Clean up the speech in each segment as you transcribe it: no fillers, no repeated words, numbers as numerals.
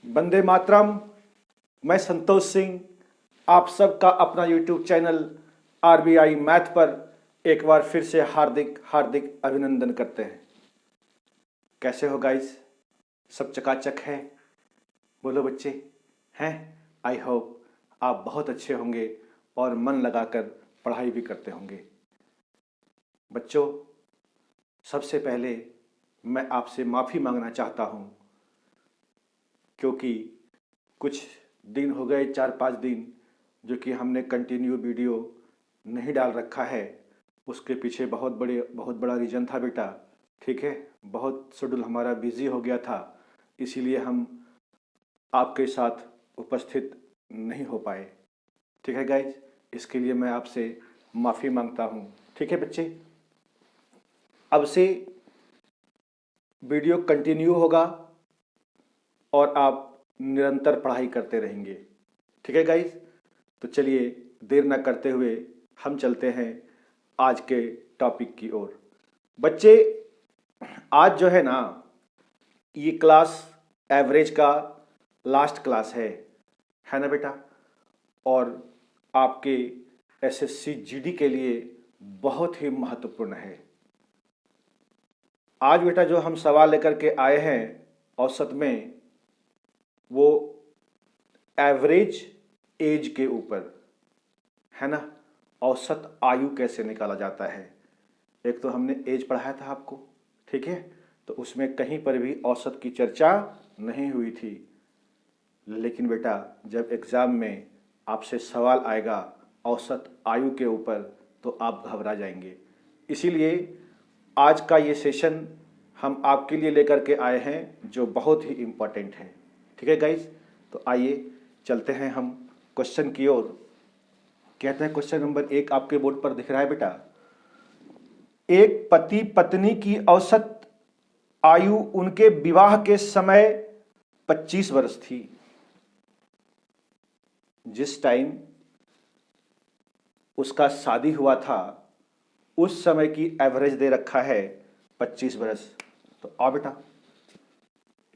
वंदे मातरम। मैं संतोष सिंह आप सबका अपना यूट्यूब चैनल आरबीआई मैथ पर एक बार फिर से हार्दिक हार्दिक अभिनंदन करते हैं। कैसे हो गाइस? सब चकाचक है? बोलो बच्चे हैं। आई होप आप बहुत अच्छे होंगे और मन लगाकर पढ़ाई भी करते होंगे। बच्चों, सबसे पहले मैं आपसे माफ़ी मांगना चाहता हूँ क्योंकि कुछ दिन हो गए, 4-5 दिन जो कि हमने कंटिन्यू वीडियो नहीं डाल रखा है। उसके पीछे बहुत बड़ा रीज़न था बेटा। ठीक है, बहुत शेड्यूल हमारा बिजी हो गया था, इसीलिए हम आपके साथ उपस्थित नहीं हो पाए। ठीक है गाइज, इसके लिए मैं आपसे माफ़ी मांगता हूँ। ठीक है बच्चे, अब से वीडियो कंटिन्यू होगा और आप निरंतर पढ़ाई करते रहेंगे। ठीक है गाइज, तो चलिए देर ना करते हुए हम चलते हैं आज के टॉपिक की ओर। बच्चे, आज जो है ना, ये क्लास एवरेज का लास्ट क्लास है ना बेटा। और आपके एसएससी जीडी के लिए बहुत ही महत्वपूर्ण है। आज बेटा जो हम सवाल लेकर के आए हैं औसत में, वो एवरेज एज के ऊपर है ना। औसत आयु कैसे निकाला जाता है। एक तो हमने एज पढ़ाया था आपको, ठीक है, तो उसमें कहीं पर भी औसत की चर्चा नहीं हुई थी। लेकिन बेटा जब एग्ज़ाम में आपसे सवाल आएगा औसत आयु के ऊपर तो आप घबरा जाएंगे। इसीलिए आज का ये सेशन हम आपके लिए लेकर के आए हैं जो बहुत ही इम्पोर्टेंट है। ठीक है गाइज, तो आइए चलते हैं हम क्वेश्चन की ओर। कहते हैं क्वेश्चन नंबर 1 आपके बोर्ड पर दिख रहा है बेटा। एक पति पत्नी की औसत आयु उनके विवाह के समय 25 वर्ष थी। जिस टाइम उसका शादी हुआ था उस समय की एवरेज दे रखा है 25 वर्ष। तो आओ बेटा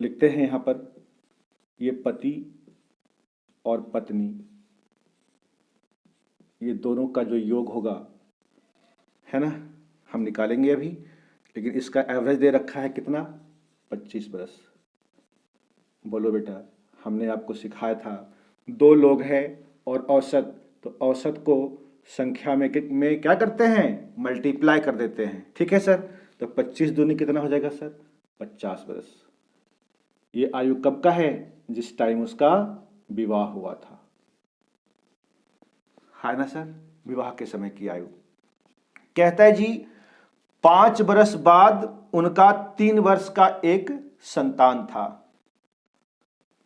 लिखते हैं यहां पर, ये पति और पत्नी, ये दोनों का जो योग होगा है ना, हम निकालेंगे अभी। लेकिन इसका एवरेज दे रखा है कितना? 25 वर्ष। बोलो बेटा, हमने आपको सिखाया था 2 लोग हैं और औसत, तो औसत को संख्या में क्या करते हैं? मल्टीप्लाई कर देते हैं। ठीक है सर, तो 25 दूनी कितना हो जाएगा सर? 50 वर्ष। ये आयु कब का है? जिस टाइम उसका विवाह हुआ था, है ना सर, विवाह के समय की आयु। कहता है जी 5 वर्ष बाद उनका 3 वर्ष का एक संतान था।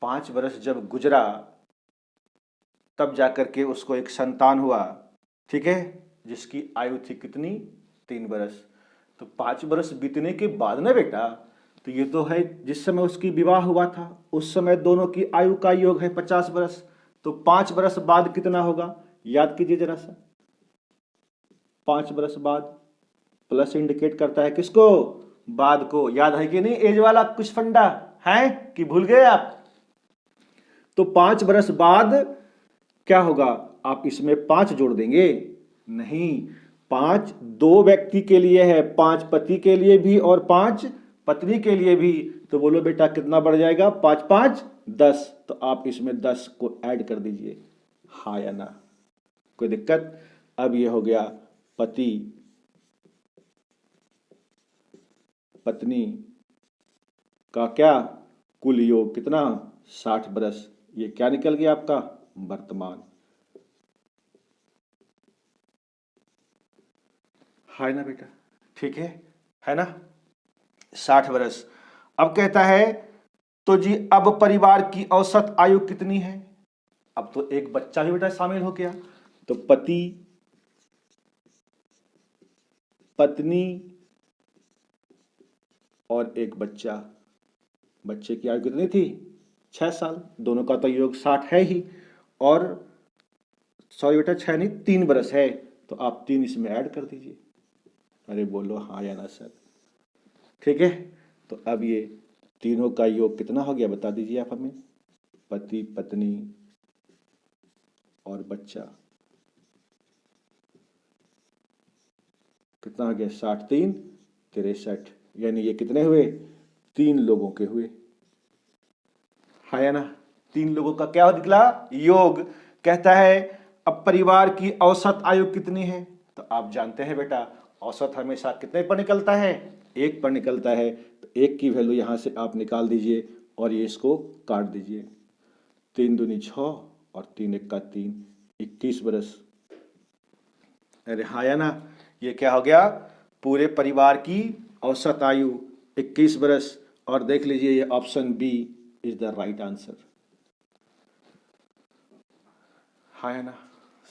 5 वर्ष जब गुजरा तब जाकर के उसको एक संतान हुआ, ठीक है, जिसकी आयु थी कितनी? 3 वर्ष। तो 5 वर्ष बीतने के बाद ना बेटा, तो ये तो है जिस समय उसकी विवाह हुआ था उस समय दोनों की आयु का योग है 50 वर्ष। तो 5 वर्ष बाद कितना होगा? याद कीजिए जरा सा। 5 वर्ष बाद प्लस इंडिकेट करता है किसको? बाद को। याद है कि नहीं एज वाला कुछ फंडा है कि भूल गए आप? तो 5 वर्ष बाद क्या होगा? आप इसमें 5 जोड़ देंगे? नहीं, 5 2 व्यक्ति के लिए है, 5 पति के लिए भी और 5 पत्नी के लिए भी। तो बोलो बेटा कितना बढ़ जाएगा? 5 5 10। तो आप इसमें 10 को ऐड कर दीजिए, हाँ या ना? कोई दिक्कत? अब ये हो गया पति पत्नी का क्या कुल योग, कितना? 60 वर्ष। ये क्या निकल गया आपका? वर्तमान। है ना बेटा? ठीक है ना, 60 वर्ष। अब कहता है तो जी अब परिवार की औसत आयु कितनी है? अब तो एक बच्चा भी बेटा शामिल हो गया। तो पति पत्नी और एक बच्चा। बच्चे की आयु कितनी थी? 6 साल। दोनों का तो योग 60 है ही। और सॉरी बेटा 6 नहीं 3 वर्ष है, तो आप 3 इसमें ऐड कर दीजिए। अरे बोलो हाँ या ना सर? ठीक है, तो अब ये तीनों का योग कितना हो गया बता दीजिए आप हमें। पति पत्नी और बच्चा, कितना हो गया 60 3 63, यानी ये कितने हुए 3 लोगों के हुए, है ना। 3 लोगों का क्या निकला योग। कहता है अब परिवार की औसत आयु कितनी है, तो आप जानते हैं बेटा औसत हमेशा कितने पर निकलता है 1 पर निकलता है, तो 1 की वैल्यू यहां से आप निकाल दीजिए और ये इसको काट दीजिए, 3 दूनी 6 और 3 1 का 3, 21 बरस। अरे हाँ या ना, ये क्या हो गया पूरे परिवार की औसत आयु 21 बरस, और देख लीजिए ये option B is the right answer, हाँ है ना।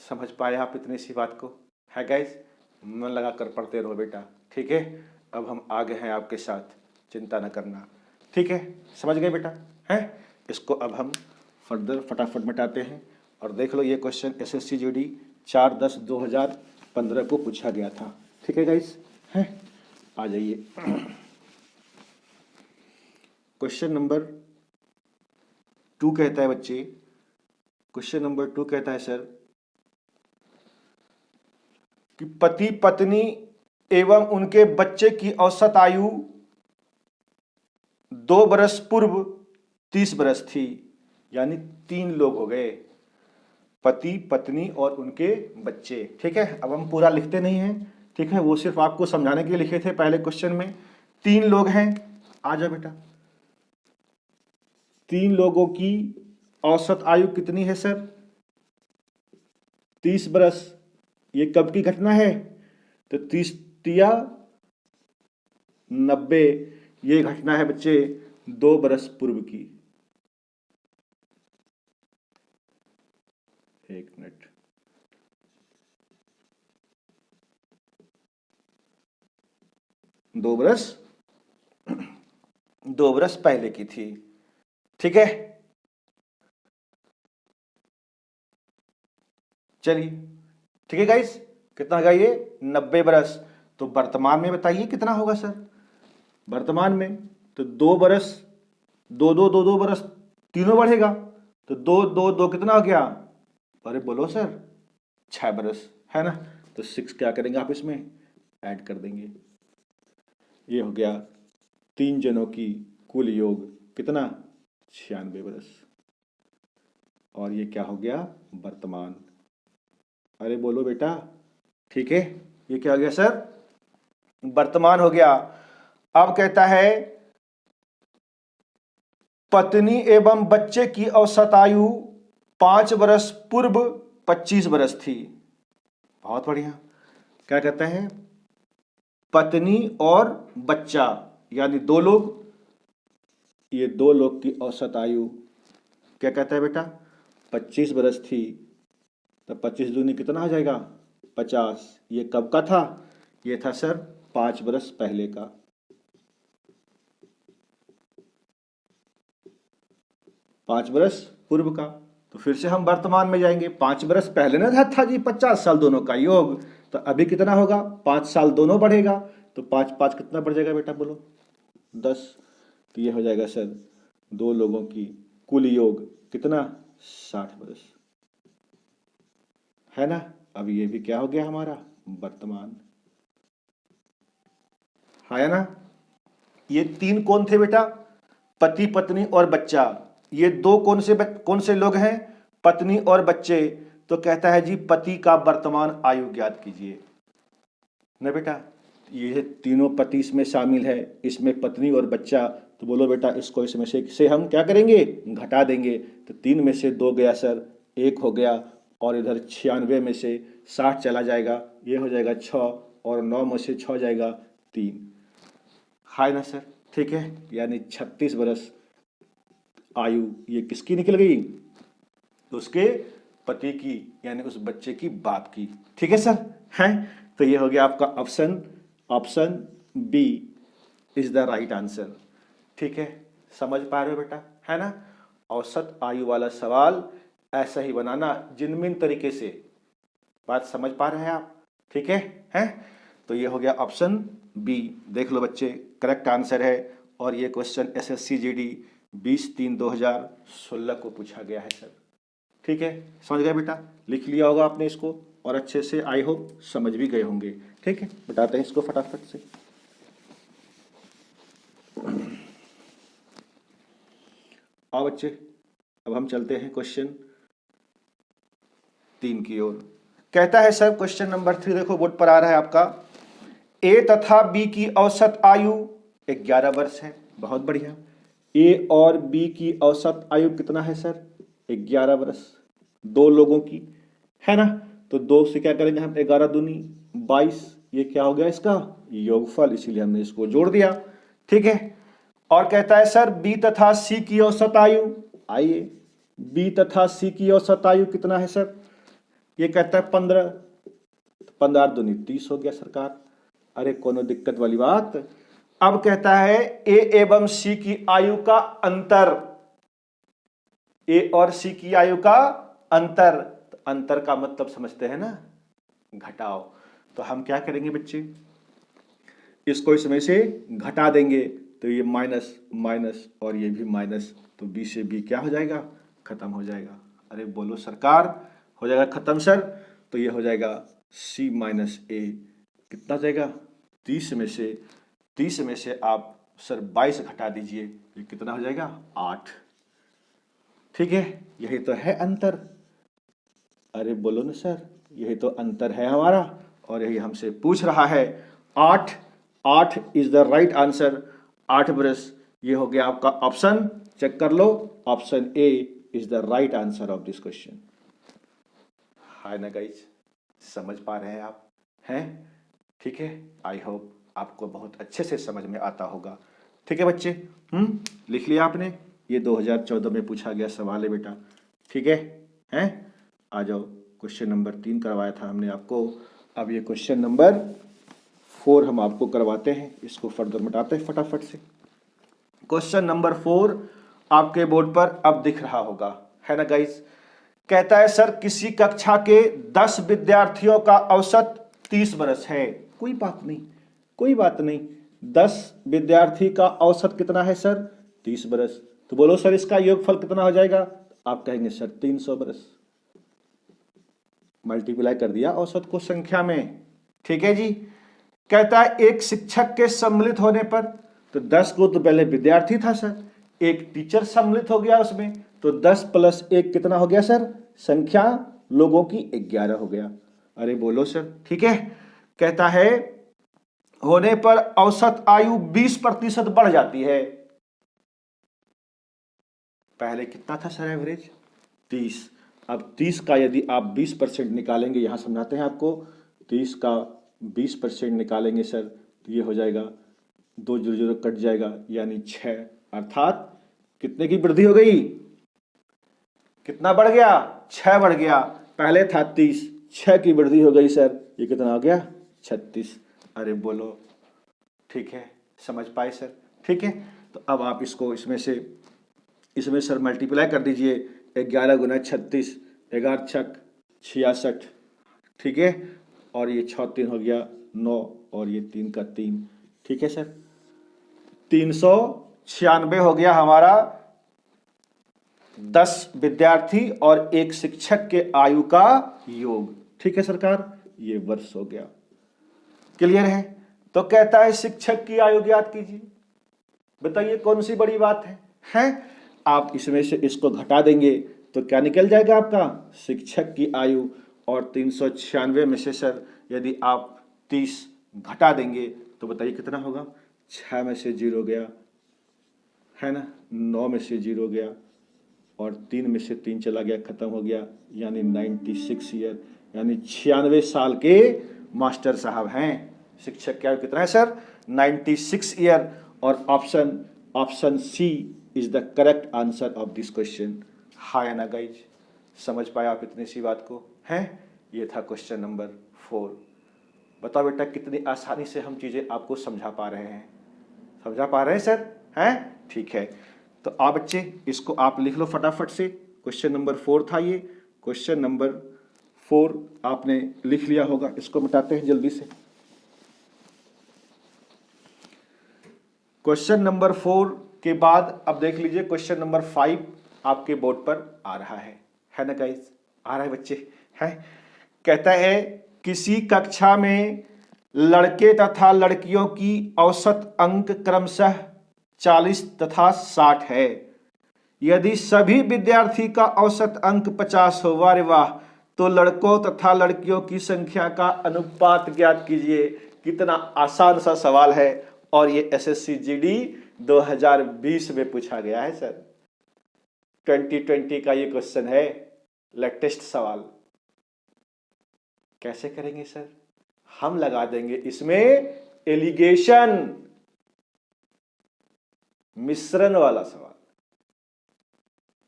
समझ पाए आप इतनी सी बात को, है गाइस, मन लगा कर पढ़ते रहो बेटा, ठीक है। अब हम आगे हैं आपके साथ, चिंता न करना, ठीक है। समझ गए बेटा, हैं। इसको अब हम फर्दर फटाफट मिटाते हैं, और देख लो ये क्वेश्चन एसएससी जीडी 4/10/2015 को पूछा गया था, ठीक है गाइस, हैं। आ जाइए क्वेश्चन नंबर 2 कहता है बच्चे, क्वेश्चन नंबर 2 कहता है सर कि पति पत्नी एवं उनके बच्चे की औसत आयु 2 बरस पूर्व 30 बरस थी, यानी 3 लोग हो गए, पति पत्नी और उनके बच्चे, ठीक है। अब हम पूरा लिखते नहीं हैं, ठीक है, वो सिर्फ आपको समझाने के लिए लिखे थे पहले क्वेश्चन में। 3 लोग हैं, आ जाओ बेटा। 3 लोगों की औसत आयु कितनी है सर 30 बरस। ये कब की घटना है, तो 30 तिया 90, ये घटना है बच्चे 2 बरस पूर्व की। एक मिनट, दो बरस पहले की थी, ठीक है। चलिए ठीक है गाइस, कितना होगा ये 90 बरस। तो वर्तमान में बताइए कितना होगा सर वर्तमान में, तो 2 बरस 2 बरस तीनों बढ़ेगा, तो 2 कितना हो गया, अरे बोलो सर 6 बरस, है ना। तो 6 क्या करेंगे आप इसमें ऐड कर देंगे, ये हो गया 3 जनों की कुल योग कितना 96 बरस, और ये क्या हो गया वर्तमान, अरे बोलो बेटा, ठीक है। ये क्या हो गया सर वर्तमान हो गया। अब कहता है पत्नी एवं बच्चे की औसत आयु 5 बरस पूर्व 25 बरस थी, बहुत बढ़िया। क्या कहते हैं पत्नी और बच्चा यानी 2 लोग, ये 2 लोग की औसत आयु क्या कहता है बेटा 25 बरस थी, तो 25 दूनी कितना हो जाएगा 50। ये कब का था, ये था सर 5 बरस पहले का, 5 बरस पूर्व का। तो फिर से हम वर्तमान में जाएंगे, 5 बरस पहले ना था जी 50 साल दोनों का योग, तो अभी कितना होगा 5 साल दोनों बढ़ेगा, तो 5 5 कितना बढ़ जाएगा बेटा बोलो 10, तो ये हो जाएगा सर 2 लोगों की कुल योग कितना 60 बरस, है ना। अब ये भी क्या हो गया हमारा वर्तमान, है ना। ये 3 कौन थे बेटा पति पत्नी और बच्चा, ये 2 कौन से लोग हैं पत्नी और बच्चे। तो कहता है जी पति का वर्तमान आयु ज्ञात कीजिए ना बेटा, ये तीनों पति इसमें शामिल है, इसमें पत्नी और बच्चा, तो बोलो बेटा इसको इसमें से हम क्या करेंगे घटा देंगे, तो 3 में से 2 गया सर 1 हो गया, और इधर 96 में से 60 चला जाएगा, ये हो जाएगा 6, और 9 में से 6 जाएगा 3, है ना सर, ठीक है। यानी 36 बरस आयु ये किसकी निकल गई, उसके पति की, यानी उस बच्चे की बाप की, ठीक है सर, है। तो ये हो गया आपका option B is the right answer, ठीक है। समझ पा रहे हो बेटा, है ना। औसत आयु वाला सवाल ऐसा ही बनाना जिनमिन तरीके से, बात समझ पा रहे हैं आप, ठीक है, हैं। तो ये हो गया ऑप्शन बी, देख लो बच्चे करेक्ट आंसर है, और ये क्वेश्चन एसएससी जीडी 20/3/2016 को पूछा गया है सर। ठीक है, समझ गए बेटा, लिख लिया होगा आपने इसको और अच्छे से आई होप समझ भी गए होंगे। ठीक है, बताते हैं इसको फटाफट से। आओ बच्चे, अब हम चलते हैं क्वेश्चन 3 की ओर। कहता है सर क्वेश्चन नंबर 3, देखो बोर्ड पर आ रहा है आपका, ए तथा बी की औसत आयु 11 वर्ष है। बहुत बढ़िया, ए और बी की औसत आयु कितना है सर? 11 वर्ष, दो लोगों की है ना। तो 2 से क्या करेंगे हम, 11 दूनी 22, ये क्या हो गया इसका योगफल, इसीलिए हमने इसको जोड़ दिया। ठीक है, और कहता है सर बी तथा सी की औसत आयु, आइए बी तथा सी की औसत आयु कितना है सर? ये कहता है 15, 15 दूनी 30 हो गया सरकार। अरे कोनो दिक्कत वाली बात। अब कहता है ए एवं सी की आयु का अंतर, ए और सी की आयु का अंतर, तो अंतर का मतलब समझते हैं ना, घटाओ। तो हम क्या करेंगे बच्चे, इसको इसमें से घटा देंगे, तो ये माइनस माइनस और ये भी माइनस, तो बी से बी क्या हो जाएगा, खत्म हो जाएगा। अरे बोलो सरकार, हो जाएगा खत्म सर। तो ये हो जाएगा सी माइनस ए, कितना जाएगा 30 में से आप सर 22 घटा दीजिए, ये कितना हो जाएगा 8। ठीक है, यही तो है अंतर। अरे बोलो ना सर, यही तो अंतर है हमारा, और यही हमसे पूछ रहा है। 8 इज द राइट आंसर, 8 बरस। ये हो गया आपका ऑप्शन, चेक कर लो, option A is the right answer of this question. Hi ना गाइज, समझ पा रहे हैं आप हैं? ठीक है, आई होप आपको बहुत अच्छे से समझ में आता होगा। ठीक है बच्चे, लिख लिया आपने, ये 2014 में पूछा गया सवाल है बेटा। ठीक है, हैं? आ जाओ, क्वेश्चन नंबर 3 करवाया था हमने आपको, अब ये क्वेश्चन नंबर 4 हम आपको करवाते हैं, इसको फर्दर मिटाते हैं फटाफट से। क्वेश्चन नंबर 4 आपके बोर्ड पर अब दिख रहा होगा, है ना गाइज। कहता है सर किसी कक्षा के 10 विद्यार्थियों का औसत 30 बरस है। कोई बात नहीं, कोई बात नहीं, 10 विद्यार्थी का औसत कितना है सर? 30 बरस। तो बोलो सर इसका योगफल कितना हो जाएगा? आप कहेंगे सर 300 बरस। मल्टीप्लाई कर दिया औसत को संख्या में। ठीक है जी। कहता है एक शिक्षक के सम्मिलित होने पर, तो 10 को तो पहले विद्यार्थी था सर, एक टीचर सम्मिलित हो गया उसमें, तो 10 + 1 कितना हो गया सर? संख्या लोगों की 11 हो गया। अरे बोलो सर, ठीक है। कहता है होने पर औसत आयु 20% बढ़ जाती है। पहले कितना था सर एवरेज? 30। अब 30 का यदि आप 20% निकालेंगे, यहां समझाते हैं आपको, 30 का 20% निकालेंगे सर, तो ये हो जाएगा 2 0 0 कट जाएगा, यानी 6, अर्थात कितने की वृद्धि हो गई? कितना बढ़ गया? 6 बढ़ गया। पहले था 30, 6 की वृद्धि हो गई सर, ये कितना हो गया? 36। अरे बोलो, ठीक है, समझ पाए सर? ठीक है, तो अब आप इसको इसमें सर मल्टीप्लाई कर दीजिए, 11 गुना 36, 11 छक 66। ठीक है, और ये 6 3 हो गया 9, और ये 3 का 3। ठीक है सर, 396 हो गया हमारा 10 विद्यार्थी और एक शिक्षक के आयु का योग। ठीक है सरकार, ये वर्ष हो गया। क्लियर है? तो कहता है शिक्षक की आयु ज्ञात कीजिए। बताइए कौन सी बड़ी बात है? आप इसमें से इसको घटा देंगे तो क्या निकल जाएगा आपका? शिक्षक की आयु। और 396 में से सर यदि आप 30 घटा देंगे तो बताइए कितना होगा? 6 में से 0 गया, है ना, 9 में से 0 गया, और 3 में से 3 चला गया, खत्म हो गया, यानी 96 ईयर, यानी 96 साल के मास्टर साहब हैं। शिक्षक क्या कितना है सर? 96 ईयर। और option C is the correct answer of this question. Hi ना गाइज, समझ पाए आप इतनी सी बात को? हैं, ये था क्वेश्चन नंबर 4। बताओ बेटा कितनी आसानी से हम चीजें आपको समझा पा रहे हैं? समझा पा रहे हैं सर? हैं? ठीक है, तो आप बच्चे इसको आप लिख लो फटाफट से। क्वेश्चन नंबर 4 था ये। क्वेश्चन नंबर 4 आपने लिख लिया होगा, इसको मिटाते हैं जल्दी से। क्वेश्चन नंबर 4 के बाद अब देख लीजिए क्वेश्चन नंबर 5 आपके बोर्ड पर आ रहा है ना गाइस, आ रहा है बच्चे, है। कहता है किसी कक्षा में लड़के तथा लड़कियों की औसत अंक क्रमशः 40 तथा 60 है। यदि सभी विद्यार्थी का औसत अंक 50 हो, वाह रे वाह, तो लड़कों तथा लड़कियों की संख्या का अनुपात ज्ञात कीजिए। कितना आसान सा सवाल है और ये एसएससी जीडी 2020 में पूछा गया है सर। 2020 का ये क्वेश्चन है, लेटेस्ट सवाल। कैसे करेंगे सर? हम लगा देंगे इसमें एलिगेशन, मिश्रण वाला सवाल,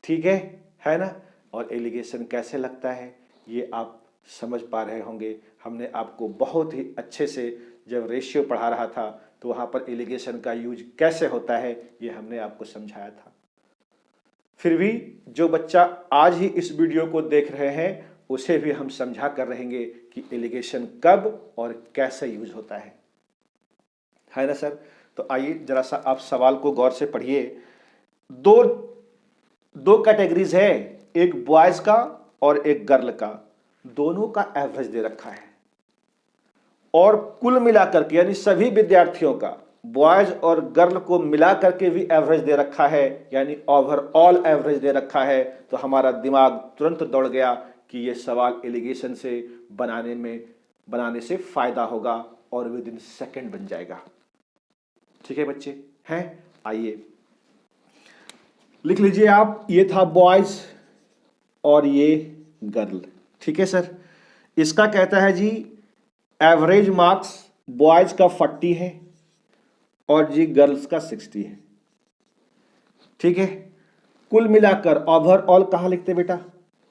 ठीक है ना। और एलिगेशन कैसे लगता है ये आप समझ पा रहे होंगे। हमने आपको बहुत ही अच्छे से जब रेशियो पढ़ा रहा था तो वहां पर एलिगेशन का यूज कैसे होता है ये हमने आपको समझाया था। फिर भी जो बच्चा आज ही इस वीडियो को देख रहे हैं उसे भी हम समझा कर रहेंगे कि एलिगेशन कब और कैसे यूज होता है ना सर। तो आइए जरा सा आप सवाल को गौर से पढ़िए। दो कैटेगरीज है, एक बॉयज का और एक गर्ल का, दोनों का एवरेज दे रखा है और कुल मिलाकर के यानी सभी विद्यार्थियों का, बॉयज और गर्ल को मिलाकर के भी एवरेज दे रखा है, यानी ओवरऑल एवरेज दे रखा है। तो हमारा दिमाग तुरंत दौड़ गया कि ये सवाल एलिगेशन से बनाने से फायदा होगा और विद इन सेकेंड बन जाएगा। ठीक है बच्चे, हैं? आइए लिख लीजिए आप, ये था बॉयज और ये गर्ल, ठीक है सर। इसका कहता है जी एवरेज मार्क्स बॉयज का 40 है और जी गर्ल्स का 60 है, ठीक है। कुल मिलाकर ओवरऑल कहाँ लिखते बेटा?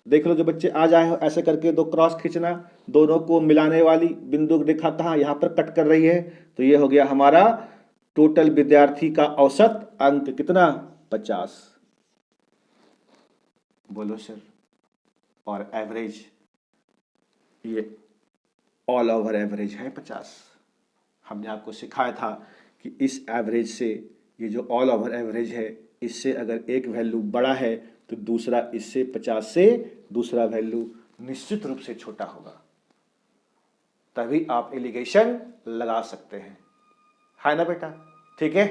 देख लो जो बच्चे आ जाए हो, ऐसे करके दो क्रॉस खींचना, दोनों को मिलाने वाली बिंदु रेखा कहाँ, यहां पर कट कर रही है। तो ये हो गया हमारा टोटल विद्यार्थी का औसत अंक कितना? 50। बोलो सर। और एवरेज, ये ऑल ओवर एवरेज है 50। हमने आपको सिखाया था कि इस एवरेज से, ये जो ऑल ओवर एवरेज है, इससे अगर एक वैल्यू बड़ा है तो दूसरा इससे 50 से दूसरा वैल्यू निश्चित रूप से छोटा होगा, तभी आप एलिगेशन लगा सकते हैं, है ना बेटा? ठीक है,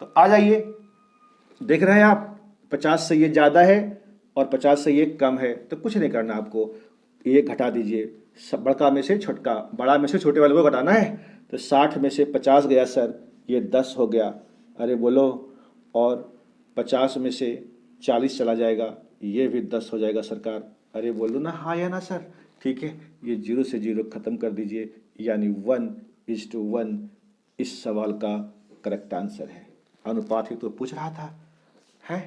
तो आ जाइए। देख रहे हैं आप 50 से ये ज्यादा है और 50 से ये कम है, तो कुछ नहीं करना आपको, ये घटा दीजिए। बड़का में से छोटका, बड़ा में से छोटे वाले को घटाना है। तो 60 में से 50 गया सर, ये 10 हो गया। अरे बोलो, और 50 में से 40 चला जाएगा, ये भी 10 हो जाएगा सरकार। अरे बोलो ना हाँ या ना सर। ठीक है, ये 0 से 0 खत्म कर दीजिए, यानी 1:1 इस सवाल का करेक्ट आंसर है। अनुपात ही तो पूछ रहा था, है?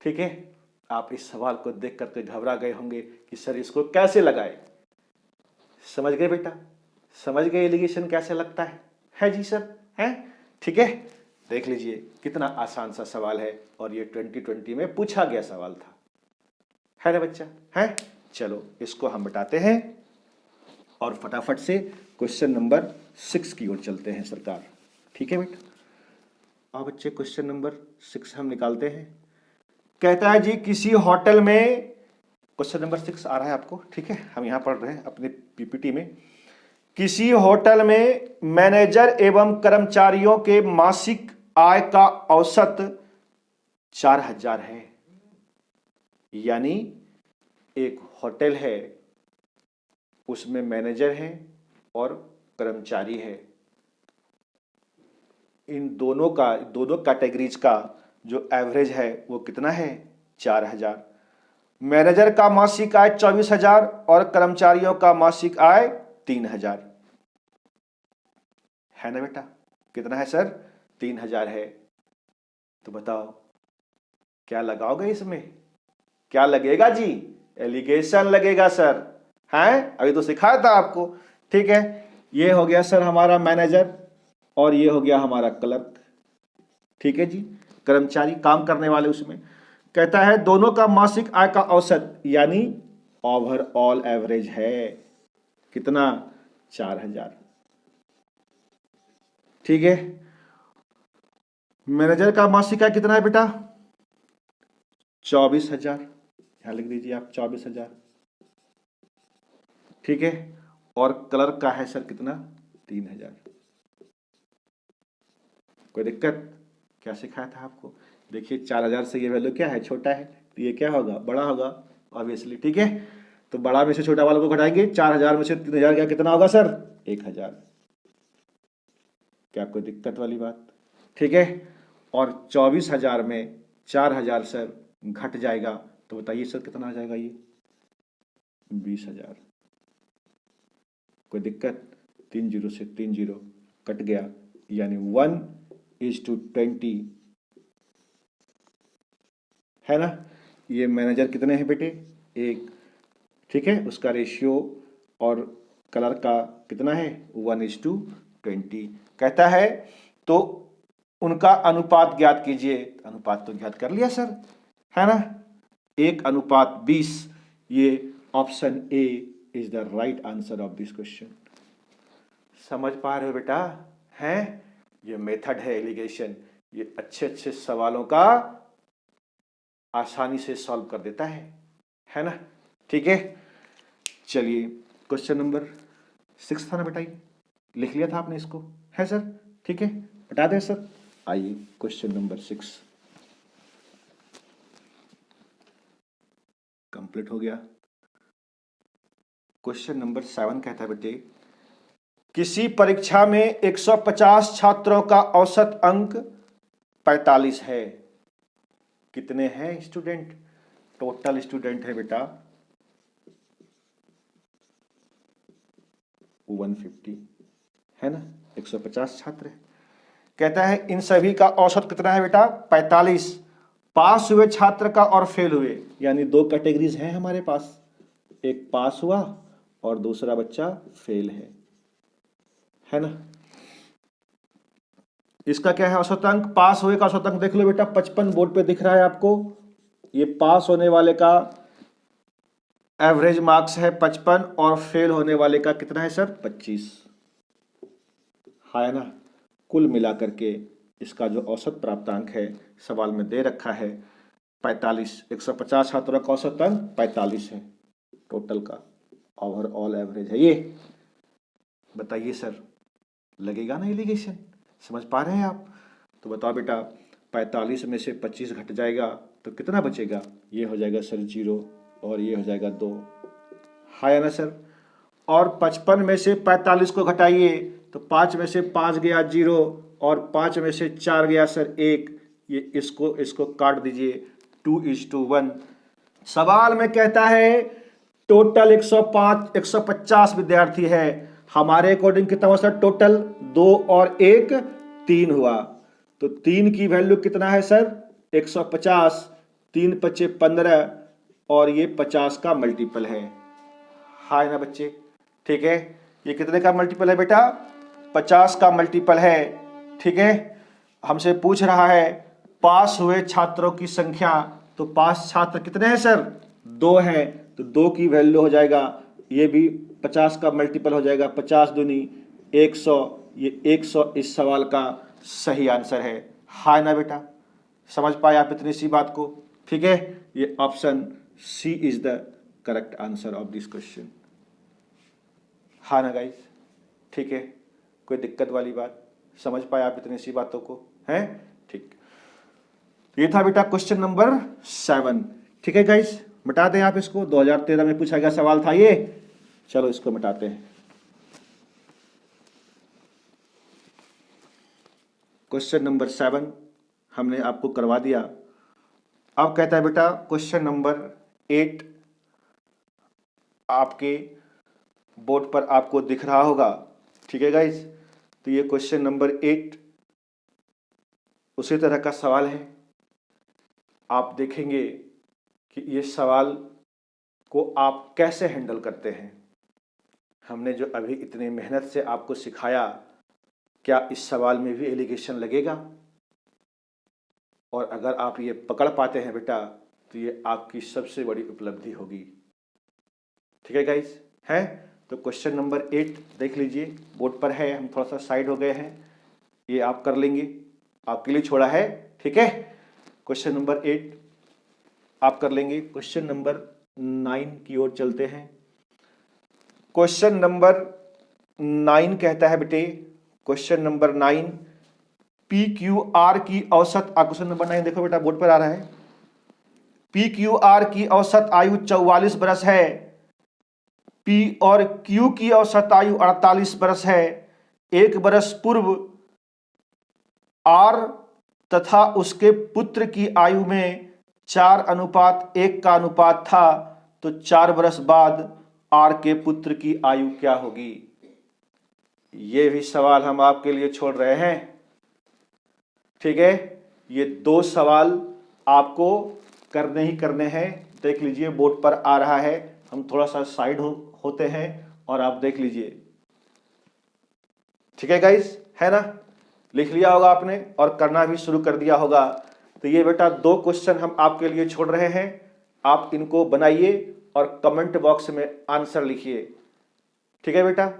ठीक है, आप इस सवाल को देख करके घबरा गए होंगे कि सर इसको कैसे लगाए। समझ गए बेटा? समझ गए एलिगेशन कैसे लगता है जी सर, है? ठीक है, देख लीजिए कितना आसान सा सवाल है और ये 2020 में पूछा गया सवाल था, है ना बच्चा? है? चलो इसको हम बताते हैं और फटाफट से क्वेश्चन नंबर 6 की ओर चलते हैं सरकार। ठीक है बेटा, अब बच्चे क्वेश्चन नंबर 6 हम निकालते हैं। कहता है जी किसी होटल में, क्वेश्चन नंबर 6 आ रहा है आपको, ठीक है, हम यहां पढ़ रहे हैं अपने पीपीटी में। किसी होटल में मैनेजर एवं कर्मचारियों के मासिक आय का औसत 4000 है। यानी एक होटल है, उसमें मैनेजर है और कर्मचारी है। इन दोनों कैटेगरीज का जो एवरेज है वो कितना है? 4000। मैनेजर का मासिक आय 24,000 और कर्मचारियों का मासिक आय 3,000, है ना बेटा? कितना है सर? 3,000 है। तो बताओ क्या लगाओगे इसमें? क्या लगेगा जी? एलिगेशन लगेगा सर, हैं? अभी तो सिखाया था आपको। ठीक है, ये हो गया सर हमारा मैनेजर और ये हो गया हमारा क्लर्क। ठीक है जी, कर्मचारी काम करने वाले उसमें। कहता है दोनों का मासिक आय का औसत यानी ओवरऑल एवरेज है कितना? 4000। ठीक है, मैनेजर का मासिक आय कितना है बेटा? 24,000, यहां लिख दीजिए आप 24,000। ठीक है, और क्लर्क का है सर कितना? 3,000। कोई दिक्कत? क्या सिखाया था आपको? देखिए 4,000 से ये वैल्यू क्या है? छोटा है, तो ये क्या होगा? बड़ा होगा ऑब्वियसली। ठीक है, तो बड़ा में से छोटा वाला को घटाएंगे। 4,000 में से 3,000 क्या कितना होगा सर? 1,000। क्या कोई दिक्कत वाली बात? ठीक है, और 24,000 में 4,000 सर घट जाएगा, तो बताइए सर कितना आ जाएगा? ये 20,000। कोई दिक्कत? 3 जीरो से 3 जीरो कट गया, यानी 1:20 है ना। ये मैनेजर कितने हैं बेटे? 1। ठीक है, उसका रेशियो और कलर का कितना है? 1:20 कहता है। तो उनका अनुपात ज्ञात कीजिए। अनुपात तो ज्ञात कर लिया सर, है ना, 1:20। ये option A is the right answer of this question. समझ पा रहे हो बेटा? है, ये मेथड है एलिगेशन, ये अच्छे अच्छे सवालों का आसानी से सॉल्व कर देता है ना। ठीक है, चलिए क्वेश्चन नंबर 6 था ना बेटा? ये लिख लिया था आपने इसको, है सर? ठीक है, बता दें सर। आइए क्वेश्चन नंबर 6 कंप्लीट हो गया। क्वेश्चन नंबर 7 कहता है बेटे, किसी परीक्षा में 150 छात्रों का औसत अंक 45 है। कितने हैं स्टूडेंट? टोटल स्टूडेंट है बेटा 150, है ना, 150 छात्र है। कहता है इन सभी का औसत कितना है बेटा? 45। पास हुए छात्र का और फेल हुए, यानी 2 कैटेगरीज हैं हमारे पास, एक पास हुआ और दूसरा बच्चा फेल है ना। इसका क्या है औसत अंक? पास हुए का औसत अंक देख लो बेटा, 55 बोर्ड पे दिख रहा है आपको। ये पास होने वाले का एवरेज मार्क्स है 55 और फेल होने वाले का कितना है सर? 25, है ना। कुल मिलाकर के इसका जो औसत प्राप्तांक है सवाल में दे रखा है 45। 150 छात्रों का औसत अंक 45 है टोटल का, ओवरऑल एवरेज है ये। बताइए सर, लगेगा ना एलिगेशन? समझ पा रहे हैं आप? तो बताओ बेटा, 45 में से 25 घट जाएगा तो कितना बचेगा? ये हो जाएगा सर 0 और ये हो जाएगा 2, है ना सर। और 55 में से 45 को घटाइए तो 5 में से 5 गया 0 और 5 में से 4 गया सर 1। ये इसको काट दीजिए, 2:1। सवाल में कहता है टोटल 150 विद्यार्थी है। हमारे अकॉर्डिंग कितना हुआ सर टोटल? 2 और 1 3 हुआ। तो 3 की वैल्यू कितना है सर? 150। 3 पचे 15 और ये 50 का मल्टीपल है ना बच्चे? ठीक है, ये कितने का मल्टीपल है बेटा? 50 का मल्टीपल है। ठीक है, हमसे पूछ रहा है पास हुए छात्रों की संख्या, तो पास छात्र कितने हैं सर? 2 हैं, तो 2 की वैल्यू हो जाएगा, ये भी 50 का मल्टीपल हो जाएगा, 50 दूनी 100। ये 100 इस सवाल का सही आंसर है ना बेटा? समझ पाए आप इतनी सी बात को? ठीक है, ये option C is the correct answer of this question, हाँ ना गाइस? ठीक है, कोई दिक्कत वाली बात? समझ पाए आप इतनी सी बातों को? हैं? ठीक, ये था बेटा क्वेश्चन नंबर 7। ठीक है गाइस, मिटा दें आप इसको, 2013 में पूछा गया सवाल था ये। चलो इसको मिटाते हैं। क्वेश्चन नंबर 7 हमने आपको करवा दिया। अब कहता है बेटा क्वेश्चन नंबर 8 आपके बोर्ड पर आपको दिख रहा होगा। ठीक है गाइस, तो ये क्वेश्चन नंबर 8 उसी तरह का सवाल है। आप देखेंगे कि ये सवाल को आप कैसे हैंडल करते हैं। हमने जो अभी इतनी मेहनत से आपको सिखाया, क्या इस सवाल में भी एलिगेशन लगेगा? और अगर आप ये पकड़ पाते हैं बेटा, तो ये आपकी सबसे बड़ी उपलब्धि होगी। ठीक है गाइस, है? तो क्वेश्चन नंबर 8 देख लीजिए, बोर्ड पर है, हम थोड़ा सा साइड हो गए हैं, ये आप कर लेंगे। आपके लिए छोड़ा है, ठीक है। क्वेश्चन नंबर 8 आप कर लेंगे। क्वेश्चन नंबर 9 की ओर चलते हैं। क्वेश्चन नंबर 9 कहता है बेटे, question number 9, P Q R की औसत, क्वेश्चन नंबर 9 देखो बेटा बोर्ड पर आ रहा है। पी क्यू आर की औसत आयु 44 बरस है, पी और क्यू की औसत आयु 48 बरस है। एक बरस पूर्व आर तथा उसके पुत्र की आयु में 4:1 का अनुपात था, तो 4 बरस बाद आर के पुत्र की आयु क्या होगी? यह भी सवाल हम आपके लिए छोड़ रहे हैं, ठीक है। ये 2 सवाल आपको करने ही करने हैं। देख लीजिए बोर्ड पर आ रहा है, हम थोड़ा सा साइड होते हैं और आप देख लीजिए, ठीक है गाइस, है ना। लिख लिया होगा आपने और करना भी शुरू कर दिया होगा। तो ये बेटा 2 क्वेश्चन हम आपके लिए छोड़ रहे हैं, आप इनको बनाइए और कमेंट बॉक्स में आंसर लिखिए, ठीक है बेटा।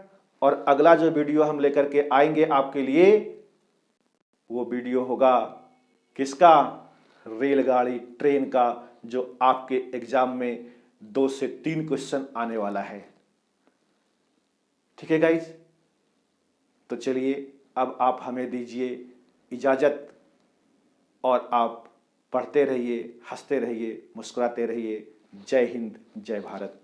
और अगला जो वीडियो हम लेकर के आएंगे आपके लिए, वो वीडियो होगा किसका? रेलगाड़ी, ट्रेन का, जो आपके एग्जाम में 2 से 3 क्वेश्चन आने वाला है, ठीक है गाइस। तो चलिए अब आप हमें दीजिए इजाजत और आप पढ़ते रहिए, हंसते रहिए, मुस्कुराते रहिए। जय हिंद, जय भारत।